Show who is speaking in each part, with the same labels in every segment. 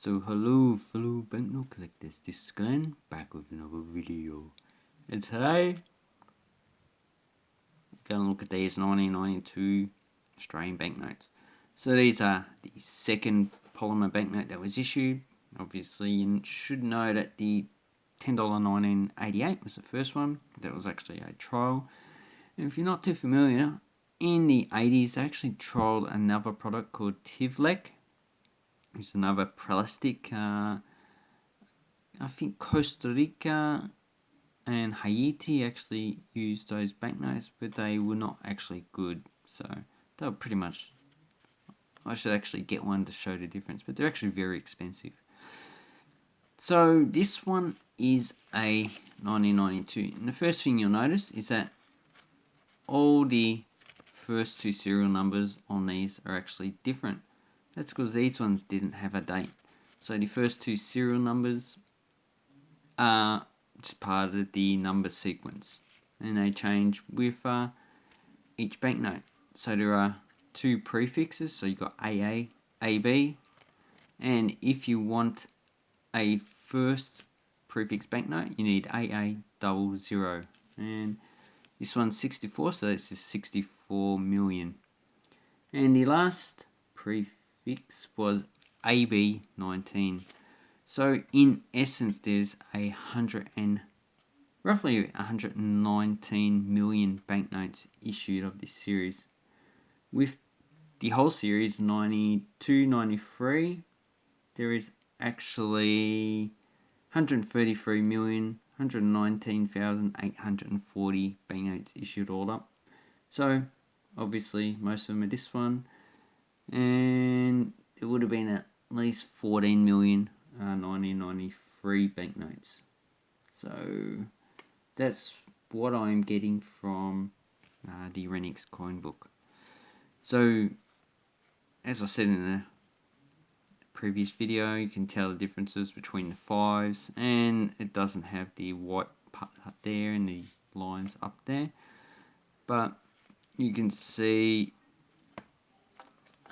Speaker 1: So hello fellow banknote collectors, this is Glenn, back with another video. And today, we're going to look at these 1992 Australian banknotes. So these are the second polymer banknote that was issued. Obviously you should know that the $10 1988 was the first one. That was actually a trial. And if you're not too familiar, in the 80s they actually trialed another product called Tivlek. It's another plastic, I think Costa Rica and Haiti actually used those banknotes, but they were not actually good. So they were pretty much, I should actually get one to show the difference, but they're actually very expensive. So this one is a 1992. And the first thing you'll notice is that all the first two serial numbers on these are actually different. That's because these ones didn't have a date. So the first two serial numbers are just part of the number sequence, and they change with each banknote. So there are two prefixes, so you've got AA, AB, and if you want a first prefix banknote, you need AA00, and this one's 64, so it's just 64 million. And the last prefix was AB19. So in essence, there's roughly 119 million banknotes issued of this series. With the whole series 92, 93, there is actually 133,119,840 banknotes issued all up. So obviously most of them are this one, and it would have been at least 14 million 1993 banknotes. So that's what I'm getting from the Renix coin book. So as I said in the previous video, you can tell the differences between the fives, and it doesn't have the white part there and the lines up there, but you can see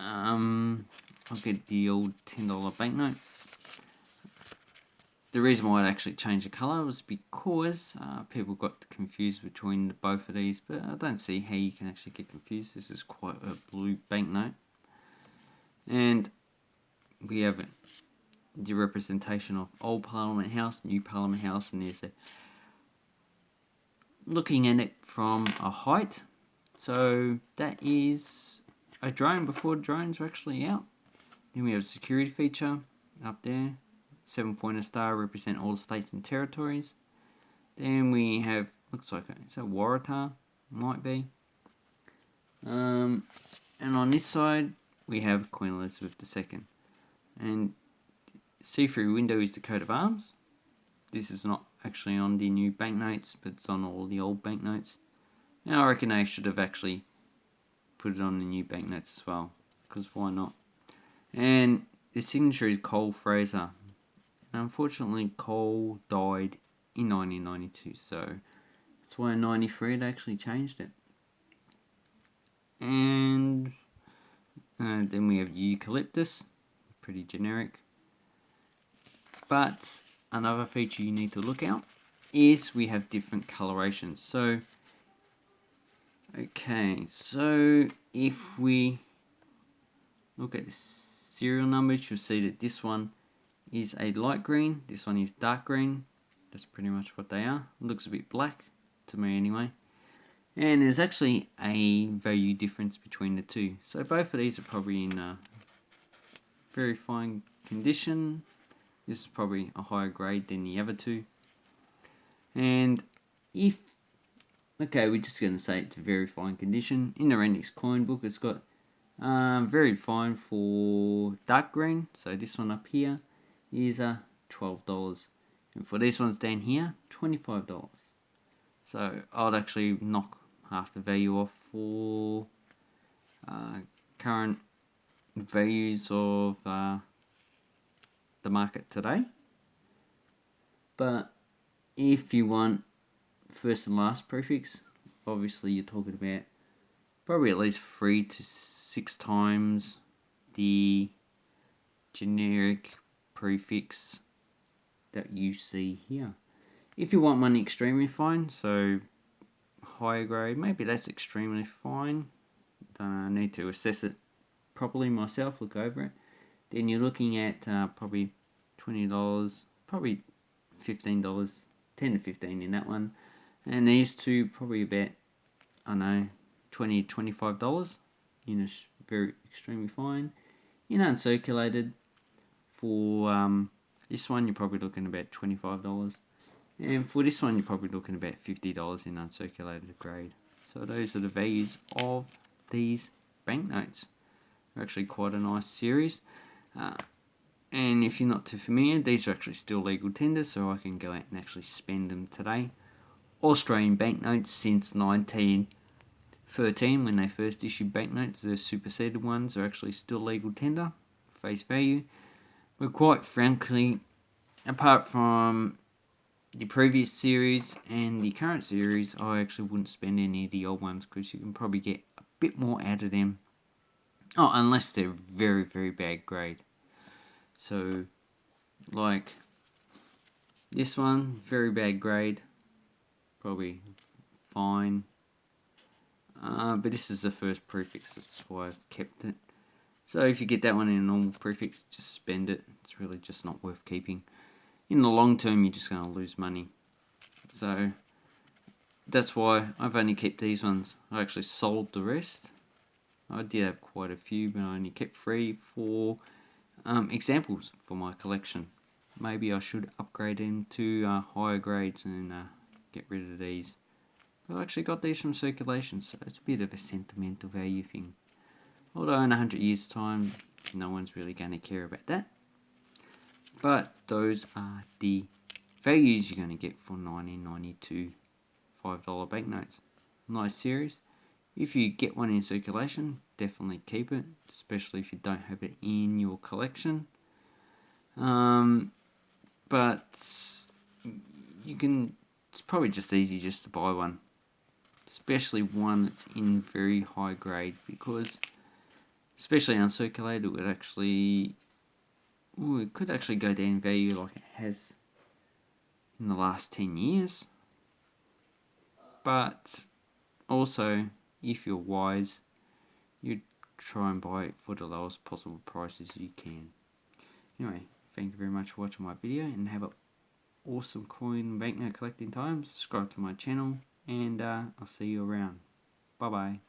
Speaker 1: I'll get the old $10 banknote. The reason why it actually changed the colour was because people got confused between both of these, but I don't see how you can actually get confused. This is quite a blue banknote. And we have the representation of Old Parliament House, New Parliament House, and there's looking at it from a height. So that is a drone before drones were actually out. Then we have a security feature up there. 7-pointer star represent all the states and territories. Then we have, looks like it's a Waratah, might be. And on this side we have Queen Elizabeth II. And see-through window is the coat of arms. This is not actually on the new banknotes, but it's on all the old banknotes. And I reckon they should have actually put it on the new banknotes as well, because why not? And the signature is Cole Fraser. Unfortunately, Cole died in 1992, so that's why in 93 it actually changed it. And then we have eucalyptus, pretty generic. But another feature you need to look out is we have different colorations. So, okay, so if we look at the serial numbers, you'll see that this one is a light green, this one is dark green. That's pretty much what they are. It looks a bit black to me anyway. And there's actually a value difference between the two. So both of these are probably in very fine condition. This is probably a higher grade than the other two. And if, okay, we're just going to say it's a very fine condition. In the Renix coin book, it's got very fine for dark green. So this one up here is $12, and for these ones down here, $25. So I'd actually knock half the value off for current values of the market today. But if you want first and last prefix, obviously you're talking about probably at least 3 to 6 times the generic prefix that you see here. If you want one extremely fine, so higher grade, maybe that's extremely fine. I need to assess it properly myself, look over it. Then you're looking at probably $20, probably $15, $10 to $15 in that one. And these two probably about, I don't know, $20 to $25 in a very extremely fine. In uncirculated, for this one you're probably looking about $25. And for this one you're probably looking about $50 in uncirculated grade. So those are the values of these banknotes. They're actually quite a nice series. And if you're not too familiar, these are actually still legal tenders, so I can go out and actually spend them today. Australian banknotes since 1913, when they first issued banknotes, the superseded ones are actually still legal tender, face value. But quite frankly, apart from the previous series and the current series, I actually wouldn't spend any of the old ones because you can probably get a bit more out of them. Oh, unless they're very, very bad grade. So, like this one, very bad grade, probably fine. But this is the first prefix, that's why I've kept it. So if you get that one in a normal prefix, just spend it. It's really just not worth keeping. In the long term, you're just going to lose money. So that's why I've only kept these ones. I actually sold the rest. I did have quite a few, but I only kept 3 for examples for my collection. Maybe I should upgrade them to higher grades and get rid of these. But I actually got these from circulation, so it's a bit of a sentimental value thing. Although in 100 years' time, no one's really going to care about that. But those are the values you're going to get for 1992 $5 banknotes. Nice series. If you get one in circulation, definitely keep it, especially if you don't have it in your collection. But you can, it's probably just easy just to buy one, especially one that's in very high grade, because especially uncirculated, it would actually, it could actually go down in value like it has in the last 10 years. But also, if you're wise, you try and buy it for the lowest possible prices you can. Anyway, thank you very much for watching my video, and have an awesome coin banknote collecting time. Subscribe to my channel, and I'll see you around. Bye bye.